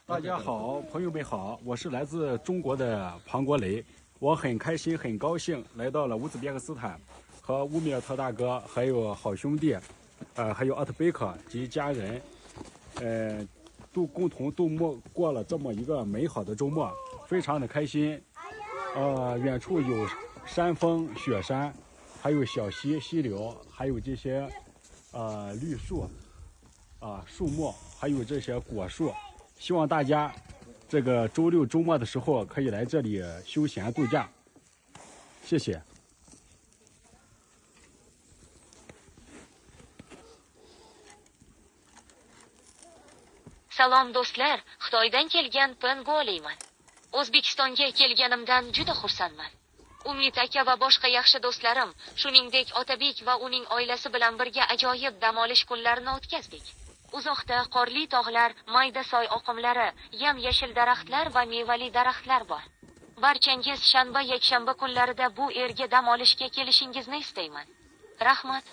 大家好，朋友们好，我是来自中国的庞国雷，我很开心、很高兴来到了乌兹别克斯坦，和乌米尔特大哥还有好兄弟，还有阿特贝克及家人，共同度过了这么一个美好的周末，非常的开心。远处有山峰、雪山，还有小溪、溪流，还有这些绿树，树木，还有这些果树。希望大家这个周六周末的时候可以来这里休闲度假，谢谢。Salom do'stlar, Xitoydan kelgan Pengoliman. O'zbekistonga kelganimdan juda xursandman. Umid aka va boshqa yaxshi do'stlarim, shuningdek Otabek va uning oilasi bilan birga ajoyib dam olish kunlarini o'tkazdik. Uzoqda qorli tog'lar, mayda soy oqimlari, yam-yashil daraxtlar va mevali daraxtlar bor. Barchangiz shanba, yakshanba kunlarida bu yerga dam olishga kelishingizni istayman. Rahmat.